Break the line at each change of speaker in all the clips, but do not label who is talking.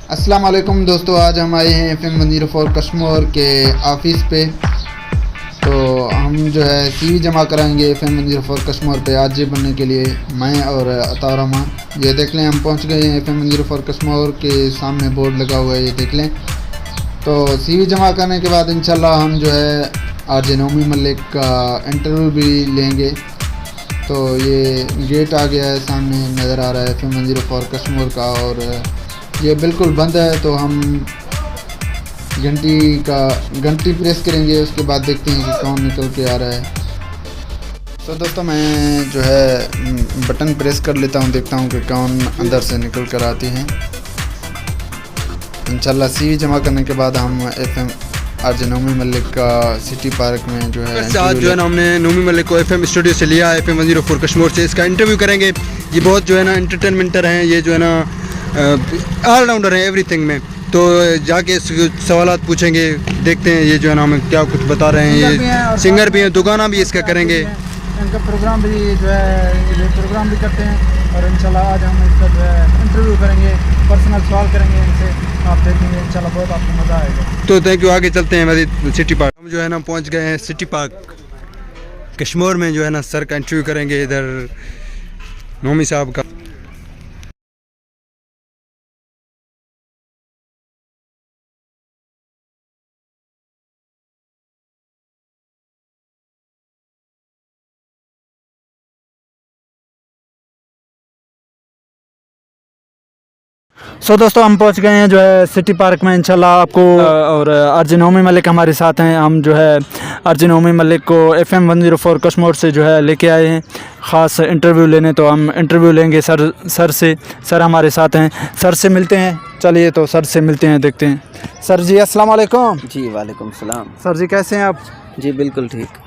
अस्सलाम वालेकुम दोस्तों, आज हम आए हैं FM 104 कश्मीर के ऑफ़िस पे। तो हम जो है CV जमा कराएंगे FM 104 कश्मीर पे आज बनने के लिए, मैं और अतारमा। ये देख लें, हम पहुंच गए हैं FM 104 कश्मीर के सामने बोर्ड लगा हुआ है, ये देख लें। तो CV जमा करने के बाद इंशाल्लाह हम जो है RJ नौमी मलिक का इंटरव्यू भी लेंगे। तो ये गेट आ गया है, सामने नज़र आ रहा है FM 104 कश्मीर का, और ये बिल्कुल बंद है। तो हम घंटी प्रेस करेंगे, उसके बाद देखते हैं कि कौन निकल के आ रहा है। तो दोस्तों मैं जो है बटन प्रेस कर लेता हूँ, देखता हूँ कि कौन अंदर से निकल कर आती हैं। इंशाल्लाह CV जमा करने के बाद हम FM RJ नौमी मलिक का सिटी पार्क में जो है
आज जो है ना हमने नौमी मलिक को FM स्टूडियो से लिया है, FM 104 कश्मीर से। इसका इंटरव्यू करेंगे। ये बहुत जो है ना एंटरटेनमेंटर हैं, ये जो है ना ऑलराउंडर हैं एवरीथिंग में। तो जाके सवालात पूछेंगे, देखते हैं ये जो है ना हमें क्या कुछ बता रहे हैं। ये सिंगर भी हैं, दुगाना भी इसका करेंगे,
इनका प्रोग्राम भी जो है ये प्रोग्राम भी करते हैं। और इंशाल्लाह आज हम इसका जो है इंटरव्यू करेंगे, पर्सनल सवाल करेंगे इनसे, आप देखेंगे इंशाल्लाह बहुत आपको मज़ा आएगा।
तो थैंक यू। आगे चलते हैं मजीद सिटी पार्क। हम जो है ना पहुंच गए हैं सिटी पार्क कश्मीर में। जो है ना सर का इंटरव्यू करेंगे इधर नौमी साहब का।
सो दोस्तों हम पहुंच गए हैं जो है सिटी पार्क में इंशाल्लाह आपको। और RJ नौमी मलिक हमारे साथ हैं। हम जो है RJ नौमी मलिक को FM 104 कश्मीर से जो है लेके आए हैं ख़ास इंटरव्यू लेने। तो हम इंटरव्यू लेंगे सर से। सर हमारे साथ हैं, सर से मिलते हैं। चलिए तो सर से मिलते हैं, देखते हैं। सर जी अस्सलाम वालेकुम।
जी वालेकुम सलाम।
सर जी कैसे हैं आप?
जी बिल्कुल ठीक।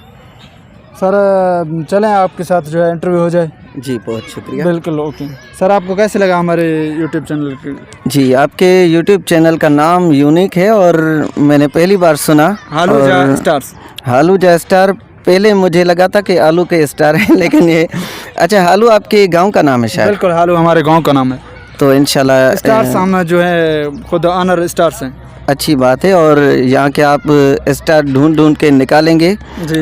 सर चलें आपके साथ जो है इंटरव्यू हो जाए।
जी बहुत शुक्रिया।
बिल्कुल ओके। सर आपको कैसे लगा हमारे यूट्यूब चैनल के?
जी आपके यूट्यूब चैनल का नाम यूनिक है और मैंने पहली बार सुना।
हालूजा स्टार्स।
हालूजा स्टार, पहले मुझे लगा था कि आलू के स्टार है, लेकिन ये अच्छा हालू आपके गांव का नाम है शायद?
बिल्कुल, हालू हमारे गांव का नाम है।
तो इंशाल्लाह
स्टार्स हम जो है खुद ऑनर स्टार्स हैं।
अच्छी बात है। और यहाँ के आप स्टार ढूंढ के निकालेंगे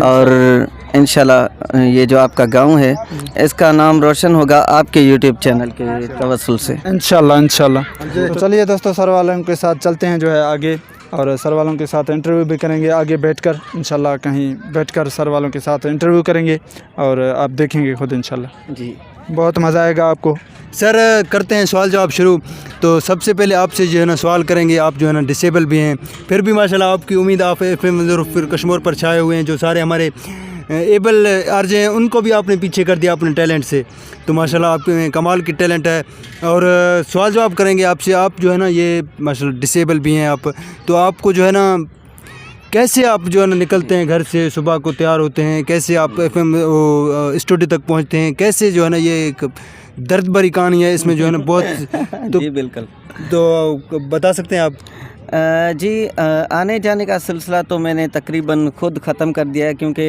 और इंशाल्लाह ये जो आपका गांव है इसका नाम रोशन होगा आपके यूट्यूब चैनल के तवस्सुल से,
इंशाल्लाह। तो चलिए दोस्तों सर वालों के साथ चलते हैं जो है आगे, और सर वालों के साथ इंटरव्यू भी करेंगे आगे बैठकर। इंशाल्लाह कहीं बैठकर सर वालों के साथ इंटरव्यू करेंगे और आप देखेंगे खुद इंशाल्लाह।
जी
बहुत मज़ा आएगा आपको।
सर करते हैं सवाल जवाब शुरू। तो सबसे पहले आपसे जो है ना सवाल करेंगे। आप जो है ना डिसेबल भी हैं, फिर भी माशाल्लाह आपकी उम्मीद आप FM 104 कश्मीर पर छाए हुए हैं। जो सारे हमारे एबल RJ हैं उनको भी आपने पीछे कर दिया अपने टैलेंट से। तो माशाल्लाह आप में कमाल की टैलेंट है। और सवाल जवाब करेंगे आपसे। आप जो है ना ये माशाल्लाह डिसेबल भी हैं आप, तो आपको जो है ना कैसे आप जो है ना निकलते हैं घर से, सुबह को तैयार होते हैं, कैसे आप FM स्टूडियो तक पहुंचते हैं, कैसे जो है ना ये एक दर्द भरी कहानी है इसमें जो है ना बहुत तो
जी बिल्कुल।
तो बता सकते हैं आप?
जी आने जाने का सिलसिला तो मैंने तकरीबन ख़ुद ख़त्म कर दिया है, क्योंकि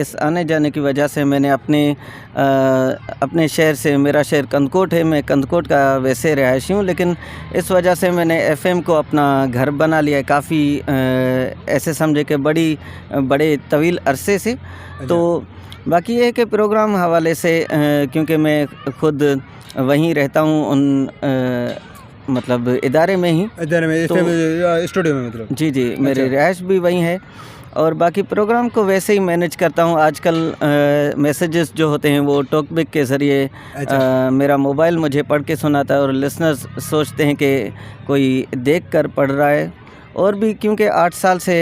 इस आने जाने की वजह से मैंने अपने शहर से, मेरा शहर कंदकोट है, मैं कंदकोट का वैसे रहायशी हूँ, लेकिन इस वजह से मैंने FM को अपना घर बना लिया है काफ़ी ऐसे समझे कि बड़े तवील अरसे से। तो बाकी ये है कि प्रोग्राम हवाले से क्योंकि मैं ख़ुद वहीं रहता हूँ उन मतलब इदारे में ही,
तो स्टूडियो में मतलब
जी मेरी रिहाइश भी वहीं है। और बाकी प्रोग्राम को वैसे ही मैनेज करता हूँ। आजकल मैसेजेस जो होते हैं वो टॉकबिक के ज़रिए मेरा मोबाइल मुझे पढ़ के सुनाता है, और लिसनर्स सोचते हैं कि कोई देख कर पढ़ रहा है। और भी क्योंकि 8 साल से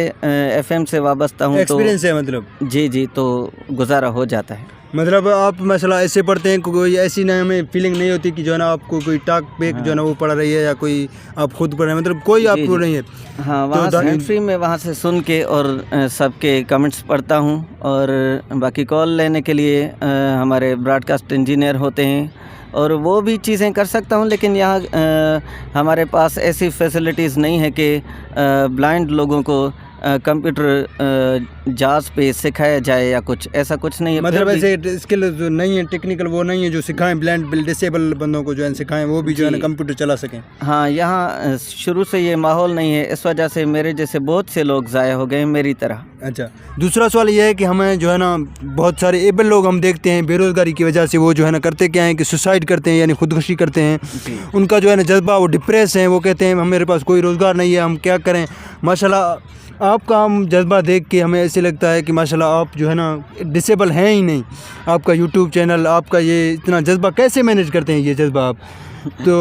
FM से वाबस्ता हूँ, तो
एक्सपीरियंस है मतलब।
जी तो गुजारा हो जाता है।
मतलब आप माशाल्लाह ऐसे पढ़ते हैं, कोई ऐसी ना हमें फीलिंग नहीं होती कि जो है ना आपको कोई टॉक बैक जो है ना वो पढ़ रही है, या कोई आप खुद पढ़ रहे हैं, मतलब कोई आपको नहीं है।
हाँ, वहाँ से फ्री में वहाँ से सुन के और सबके कमेंट्स पढ़ता हूँ। और बाकी कॉल लेने के लिए हमारे ब्रॉडकास्ट इंजीनियर होते हैं, और वो भी चीज़ें कर सकता हूँ। लेकिन यहाँ हमारे पास ऐसी फैसिलिटीज़ नहीं है कि ब्लाइंड लोगों को कंप्यूटर जाज पे सिखाया जाए या कुछ ऐसा कुछ नहीं है।
मतलब
फिर भी-
ऐसे स्किल जो नहीं है, टेक्निकल वो नहीं है जो सिखाएं, ब्लाइंड डिसेबल बंदों को जो है सिखाएं, वो भी जो है ना
जी।
कंप्यूटर चला सकें।
हाँ, यहाँ शुरू से ये माहौल नहीं है, इस वजह से मेरे जैसे बहुत से लोग ज़ाया हो गए मेरी तरह।
अच्छा, दूसरा सवाल ये है कि हमें जो है ना बहुत सारे एबल लोग हम देखते हैं बेरोज़गारी की वजह से वो जो है ना करते क्या है कि सुसाइड करते हैं, यानी खुदकुशी करते हैं। उनका जो है ना जज्बा, वो डिप्रेस हैं, वो कहते हैं हमारे पास कोई रोज़गार नहीं है, हम क्या करें। माशाल्लाह आपका हम जज्बा देख के हमें ऐसे लगता है कि माशाल्लाह आप जो है ना डिसेबल हैं ही नहीं। आपका यूट्यूब चैनल, आपका ये इतना जज्बा कैसे मैनेज करते हैं ये जज्बा आप? तो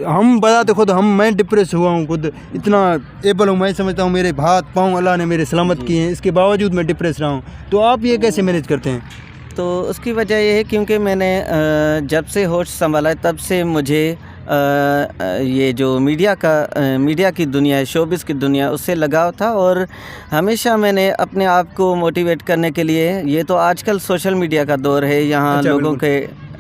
हम बताते खुद, मैं डिप्रेस हुआ हूँ खुद, इतना एबल हूँ, मैं समझता हूँ मेरे हाथ पाँव अल्लाह ने मेरे सलामत किए हैं, इसके बावजूद मैं डिप्रेस रहा हूँ। तो आप ये कैसे मैनेज करते हैं?
तो उसकी वजह ये है क्योंकि मैंने जब से होश संभाला है तब से मुझे ये जो मीडिया की दुनिया है, शोबिज़ की दुनिया, उससे लगाव था। और हमेशा मैंने अपने आप को मोटिवेट करने के लिए, ये तो आजकल सोशल मीडिया का दौर है, यहाँ
अच्छा,
लोगों के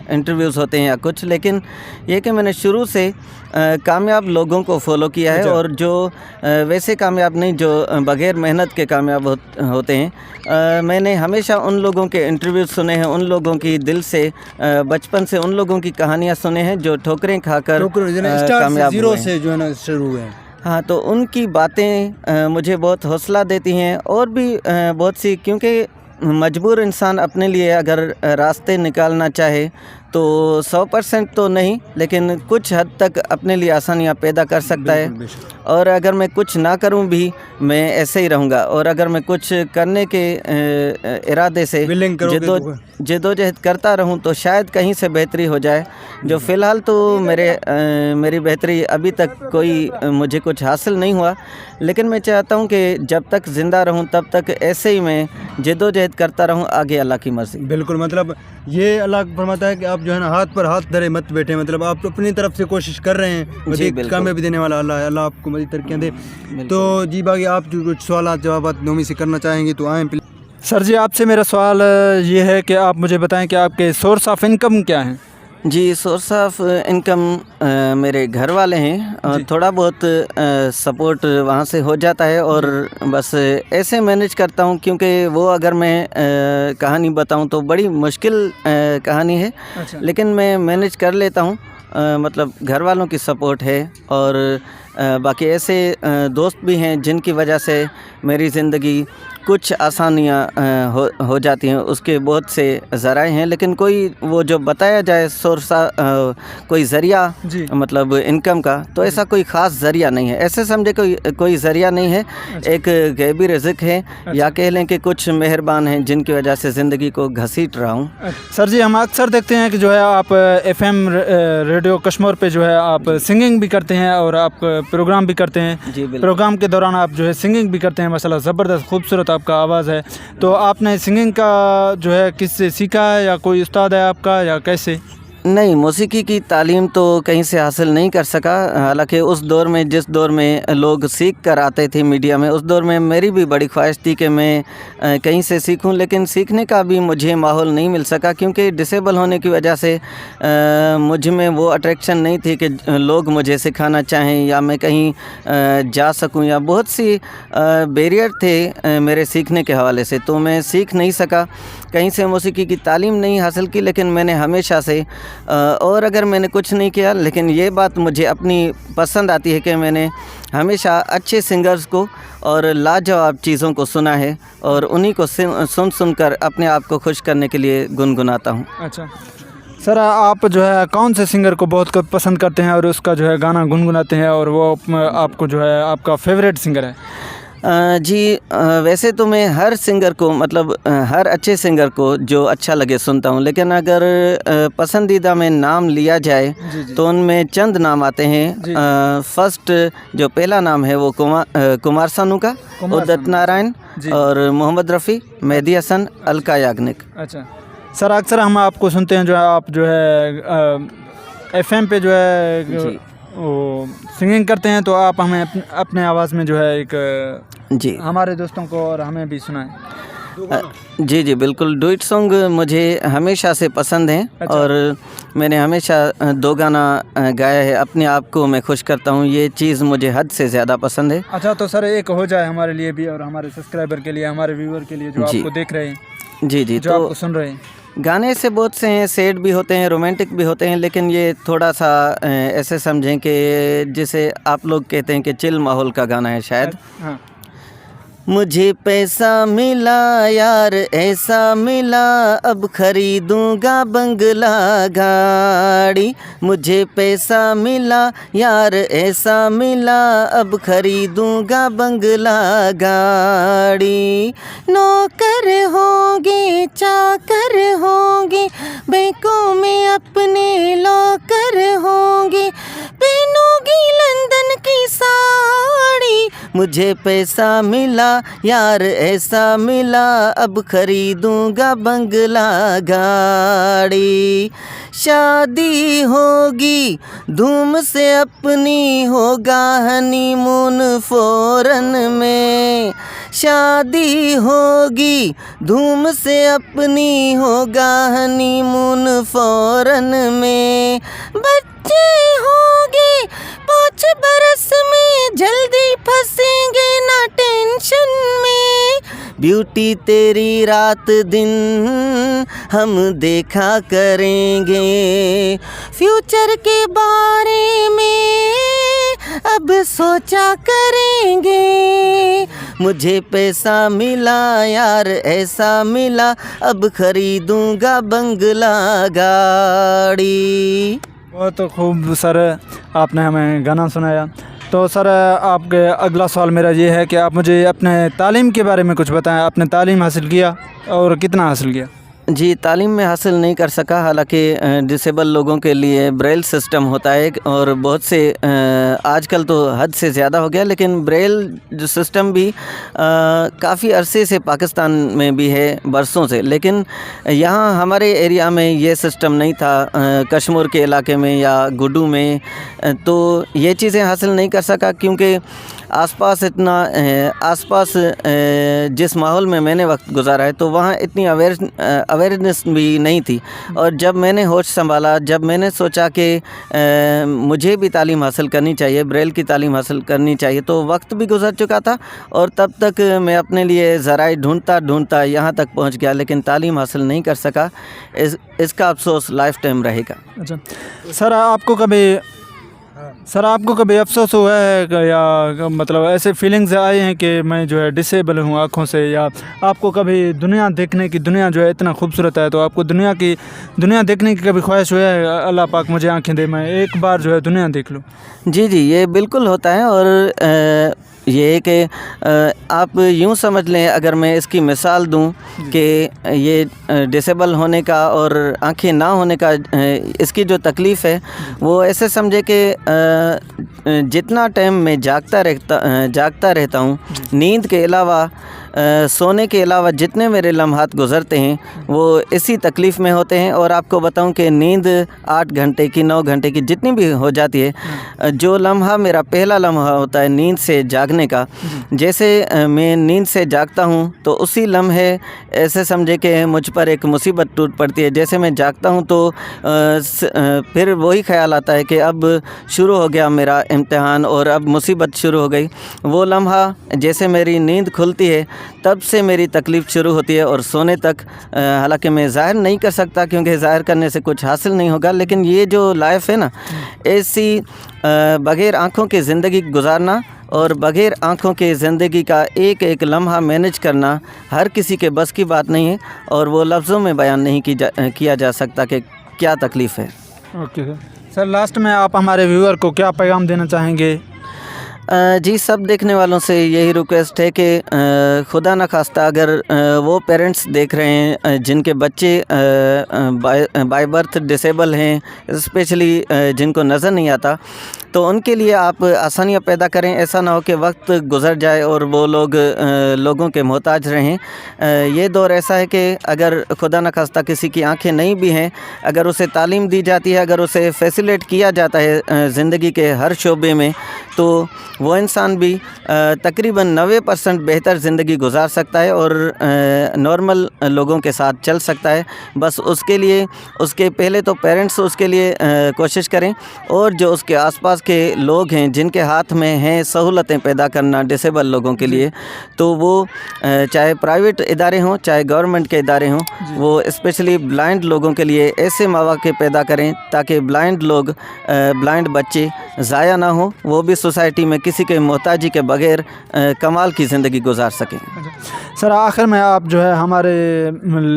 इंटरव्यूज़ होते हैं या कुछ, लेकिन ये कि मैंने शुरू से कामयाब लोगों को फॉलो किया है।
अच्छा।
और जो वैसे कामयाब नहीं, जो बग़ैर मेहनत के कामयाब होते हैं, मैंने हमेशा उन लोगों के इंटरव्यूज़ सुने हैं, उन लोगों की दिल से बचपन से उन लोगों की कहानियाँ सुने हैं जो ठोकरें खाकर कामयाब
जीरो
हुए हैं।
से जो है ना शुरू हुए हैं।
हाँ, तो उनकी बातें मुझे बहुत हौसला देती हैं। और भी बहुत सी, क्योंकि मजबूर इंसान अपने लिए अगर रास्ते निकालना चाहे तो 100% तो नहीं, लेकिन कुछ हद तक अपने लिए आसानियाँ पैदा कर सकता है। और अगर मैं कुछ ना करूं भी, मैं ऐसे ही रहूँगा। और अगर मैं कुछ करने के इरादे से
Willing करोगे तो
जद्दोजहद करता रहूं तो शायद कहीं से बेहतरी हो जाए। जो फ़िलहाल तो मेरी बेहतरी अभी तक कोई मुझे कुछ हासिल नहीं हुआ, लेकिन मैं चाहता हूं कि जब तक ज़िंदा रहूं तब तक ऐसे ही मैं जद्दोजहद करता रहूं, आगे अल्लाह की मर्ज़ी।
बिल्कुल, मतलब ये अल्लाह फरमाता है कि आप जो है ना हाथ पर हाथ धरे मत बैठे, मतलब आप अपनी तरफ से कोशिश कर रहे हैं, मज़ीद कामयाबी देने वाला अल्लाह है, अल्लाह आपको मज़ीद तरक्कियाँ दे। तो जी बाकी आप जो कुछ सवाल जवाब नोमी से करना चाहेंगे तो आएँ।
सर जी, आपसे मेरा सवाल ये है कि आप मुझे बताएं कि आपके सोर्स ऑफ इनकम क्या हैं?
जी, सोर्स ऑफ इनकम मेरे घर वाले हैं, और थोड़ा बहुत सपोर्ट वहाँ से हो जाता है। और बस ऐसे मैनेज करता हूँ, क्योंकि वो अगर मैं कहानी बताऊँ तो बड़ी मुश्किल कहानी है।
अच्छा।
लेकिन मैं मैनेज कर लेता हूँ। मतलब घर वालों की सपोर्ट है, और बाकी ऐसे दोस्त भी हैं जिनकी वजह से मेरी ज़िंदगी कुछ आसानियाँ हो जाती हैं। उसके बहुत से ज़राए हैं, लेकिन कोई वो जो बताया जाए सोर्स कोई ज़रिया
जी।
मतलब इनकम का, तो ऐसा कोई ख़ास ज़रिया नहीं है। ऐसे समझे कोई ज़रिया नहीं है। एक गैबी रिज़्क़ है, या कह लें कि कुछ मेहरबान हैं जिनकी वजह से ज़िंदगी को घसीट रहा हूँ।
सर जी, हम अक्सर देखते हैं कि जो है आप FM रेडियो कश्मीर पे जो है आप सिंगिंग भी करते हैं और आप प्रोग्राम भी करते हैं।
जी, बिल्कुल।
प्रोग्राम के दौरान आप जो है सिंगिंग भी करते हैं, माशाल्लाह ज़बरदस्त खूबसूरत आपका आवाज़ है। तो आपने सिंगिंग का जो है किससे सीखा है, या कोई उस्ताद है आपका, या कैसे?
नहीं, मौसीकी की तालीम तो कहीं से हासिल नहीं कर सका। हालांकि उस दौर में, जिस दौर में लोग सीख कर आते थे मीडिया में, उस दौर में मेरी भी बड़ी ख्वाहिश थी कि मैं कहीं से सीखूं, लेकिन सीखने का भी मुझे माहौल नहीं मिल सका, क्योंकि डिसेबल होने की वजह से मुझ में वो अट्रैक्शन नहीं थी कि लोग मुझे सिखाना चाहें या मैं कहीं जा सकूं, या बहुत सी बैरियर थे मेरे सीखने के हवाले से, तो मैं सीख नहीं सका। कहीं से मौसीकी की तालीम नहीं हासिल की, लेकिन मैंने हमेशा से और अगर मैंने कुछ नहीं किया, लेकिन ये बात मुझे अपनी पसंद आती है कि मैंने हमेशा अच्छे सिंगर्स को और लाजवाब चीज़ों को सुना है, और उन्हीं को सुन कर अपने आप को खुश करने के लिए गुनगुनाता हूँ।
अच्छा सर, आप जो है कौन से सिंगर को बहुत पसंद करते हैं और उसका जो है गाना गुनगुनाते हैं, और वो आपको जो है आपका फेवरेट सिंगर है?
जी, वैसे तो मैं हर सिंगर को, मतलब हर अच्छे सिंगर को जो अच्छा लगे सुनता हूँ, लेकिन अगर पसंदीदा में नाम लिया जाए तो उनमें चंद नाम आते हैं। फर्स्ट जो पहला नाम है वो कुमार सानू का, उदित नारायण और मोहम्मद रफ़ी, मेहदी हसन, अलका याग्निक।
अच्छा सर, अक्सर हम आपको सुनते हैं जो है आप जो है FM पे जो है वो सिंगिंग करते हैं, तो आप हमें अपने आवाज़ में जो है एक
जी
हमारे दोस्तों को और हमें भी सुनाएं।
जी जी बिल्कुल, डुइट सॉन्ग मुझे हमेशा से पसंद हैं।
अच्छा।
और मैंने हमेशा 2 गाना गाया है। अपने आप को मैं खुश करता हूँ, ये चीज़ मुझे हद से ज़्यादा पसंद है।
अच्छा, तो सर एक हो जाए हमारे लिए भी और हमारे सब्सक्राइबर के लिए, हमारे व्यूअर के लिए जो
जी।
आपको देख रहे हैं,
जी जी,
जो
तो
आपको सुन रहे हैं।
गाने से बहुत से हैं, सैड भी होते हैं, रोमांटिक भी होते हैं, लेकिन ये थोड़ा सा ऐसे समझें कि जिसे आप लोग कहते हैं कि चिल माहौल का गाना है शायद।
हाँ।
मुझे पैसा मिला यार ऐसा मिला, अब खरीदूंगा बंगला गाड़ी। मुझे पैसा मिला यार ऐसा मिला, अब खरीदूंगा बंगला गाड़ी। नौकर होंगे चाकर होंगे, बैंकों में अपने लॉकर होंगे, पहनूंगी लंदन की साड़ी। मुझे पैसा मिला यार ऐसा मिला, अब खरीदूंगा बंगला गाड़ी। शादी होगी धूम से अपनी, होगा हनीमून फॉरेन में। शादी होगी धूम से अपनी, होगा हनीमून फॉरेन में। बच्चे होंगे 5 बरस में, जल्दी फंसेंगे ना टेंशन में। ब्यूटी तेरी रात दिन हम देखा करेंगे, फ्यूचर के बारे में अब सोचा करेंगे। मुझे पैसा मिला यार ऐसा मिला, अब खरीदूंगा बंगला गाड़ी।
बहुत खूब सर, आपने हमें गाना सुनाया। तो सर आपके अगला सवाल मेरा ये है कि आप मुझे अपने तालीम के बारे में कुछ बताएं। आपने तालीम हासिल किया और कितना हासिल किया?
जी, तालीम में हासिल नहीं कर सका, हालांकि डिसेबल लोगों के लिए ब्रेल सिस्टम होता है और बहुत से आजकल तो हद से ज़्यादा हो गया, लेकिन ब्रेल जो सिस्टम भी काफ़ी अरसे से पाकिस्तान में भी है, बरसों से। लेकिन यहाँ हमारे एरिया में ये सिस्टम नहीं था, कश्मीर के इलाके में या गुड्डू में, तो ये चीज़ें हासिल नहीं कर सका क्योंकि आसपास जिस माहौल में मैंने वक्त गुजारा है तो वहाँ इतनी अवेयरनेस भी नहीं थी। और जब मैंने होश संभाला, जब मैंने सोचा कि मुझे भी तालीम हासिल करनी चाहिए, ब्रेल की तालीम हासिल करनी चाहिए, तो वक्त भी गुजर चुका था और तब तक मैं अपने लिए ज़राए ढूंढता यहाँ तक पहुँच गया, लेकिन तालीम हासिल नहीं कर सका। इसका अफसोस लाइफ टाइम रहेगा।
अच्छा सर, आपको कभी अफसोस हुआ है या मतलब ऐसे फीलिंग्स आए हैं कि मैं जो है डिसेबल हूँ आँखों से, या आपको कभी दुनिया देखने की, दुनिया जो है इतना खूबसूरत है, तो आपको दुनिया देखने की कभी ख्वाहिश हुआ है? अल्लाह पाक मुझे आँखें दे, मैं एक बार जो है दुनिया देख लूँ।
जी जी, ये बिल्कुल होता है। और ये कि आप यूँ समझ लें, अगर मैं इसकी मिसाल दूं कि ये डिसेबल होने का और आंखें ना होने का, इसकी जो तकलीफ़ है वो ऐसे समझे कि जितना टाइम मैं जागता रहता हूँ, नींद के अलावा सोने के अलावा जितने मेरे लम्हात गुज़रते हैं वो इसी तकलीफ़ में होते हैं। और आपको बताऊं कि नींद 8 घंटे की, 9 घंटे की जितनी भी हो जाती है, जो लम्हा मेरा पहला लम्हा होता है नींद से जागने का, जैसे मैं नींद से जागता हूं तो उसी लम्हे ऐसे समझे कि मुझ पर एक मुसीबत टूट पड़ती है। जैसे मैं जागता हूं तो फिर वही ख्याल आता है कि अब शुरू हो गया मेरा इम्तिहान और अब मुसीबत शुरू हो गई। वो लम्हा जैसे मेरी नींद खुलती है तब से मेरी तकलीफ़ शुरू होती है और सोने तक, हालांकि मैं ज़ाहिर नहीं कर सकता क्योंकि ज़ाहिर करने से कुछ हासिल नहीं होगा, लेकिन ये जो लाइफ है ना, ऐसी बग़ैर आँखों की ज़िंदगी गुजारना और बग़ैर आँखों के ज़िंदगी का एक एक लम्हा मैनेज करना हर किसी के बस की बात नहीं है और वो लफ्ज़ों में बयान नहीं किया जा सकता कि क्या तकलीफ़ है।
ओके सर, लास्ट में आप हमारे व्यूअर को क्या पैगाम देना चाहेंगे?
जी, सब देखने वालों से यही रिक्वेस्ट है कि खुदा न खास्ता अगर वो पेरेंट्स देख रहे हैं जिनके बच्चे बाय बर्थ डिसेबल हैं, स्पेशली जिनको नज़र नहीं आता, तो उनके लिए आप आसानियाँ पैदा करें। ऐसा ना हो कि वक्त गुज़र जाए और वो लोगों के मोहताज रहें। ये दौर ऐसा है कि अगर खुदा न खास्ता किसी की आंखें नहीं भी हैं, अगर उसे तालीम दी जाती है, अगर उसे फैसिलिटेट किया जाता है ज़िंदगी के हर शोबे में, तो वो इंसान भी तकरीबन 90% बेहतर ज़िंदगी गुजार सकता है और नॉर्मल लोगों के साथ चल सकता है। बस उसके लिए उसके पहले तो पेरेंट्स उसके लिए कोशिश करें, और जो उसके आसपास के लोग हैं जिनके हाथ में हैं सहूलतें पैदा करना डिसेबल लोगों के लिए, तो वो चाहे प्राइवेट इदारे हों चाहे गवर्नमेंट के इदारे हों, वो स्पेशली ब्लाइंड लोगों के लिए ऐसे मौके पैदा करें ताकि ब्लाइंड लोग ब्लाइंड बच्चे ज़ाया ना हो, वो भी सोसाइटी में किसी के मोहताजी के बगैर कमाल की ज़िंदगी गुजार सकें।
सर आखिर में आप जो है हमारे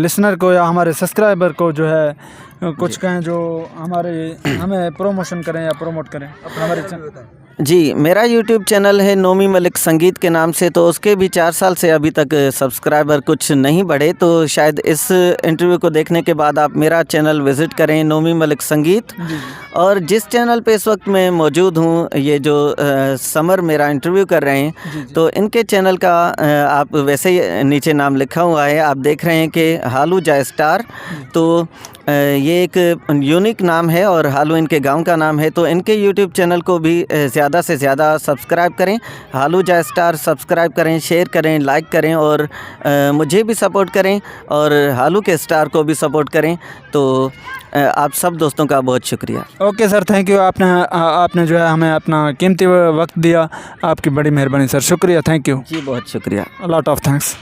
लिसनर को या हमारे सब्सक्राइबर को जो है कुछ कहें जो हमें प्रमोशन करें या प्रमोट करें अपना हमारे चैनल।
जी, मेरा यूट्यूब चैनल है नोमी मलिक संगीत के नाम से, तो उसके भी 4 साल से अभी तक सब्सक्राइबर कुछ नहीं बढ़े, तो शायद इस इंटरव्यू को देखने के बाद आप मेरा चैनल विज़िट करें नोमी मलिक संगीत। और जिस चैनल पे इस वक्त मैं मौजूद हूँ, ये जो समर मेरा इंटरव्यू कर रहे हैं, तो इनके चैनल का आप वैसे ही नीचे नाम लिखा हुआ है, आप देख रहे हैं कि हालू जा स्टार। तो ये एक यूनिक नाम है और हालू इनके गांव का नाम है, तो इनके यूट्यूब चैनल को भी ज़्यादा से ज़्यादा सब्सक्राइब करें, हालू जा स्टार सब्सक्राइब करें, शेयर करें, लाइक करें और मुझे भी सपोर्ट करें और हालू के स्टार को भी सपोर्ट करें। तो आप सब दोस्तों का बहुत शुक्रिया।
Okay sir, thank you. आपने जो है हमें अपना कीमती वक्त दिया, आपकी बड़ी मेहरबानी सर, शुक्रिया, थैंक यू
जी, बहुत शुक्रिया।
Lot of thanks.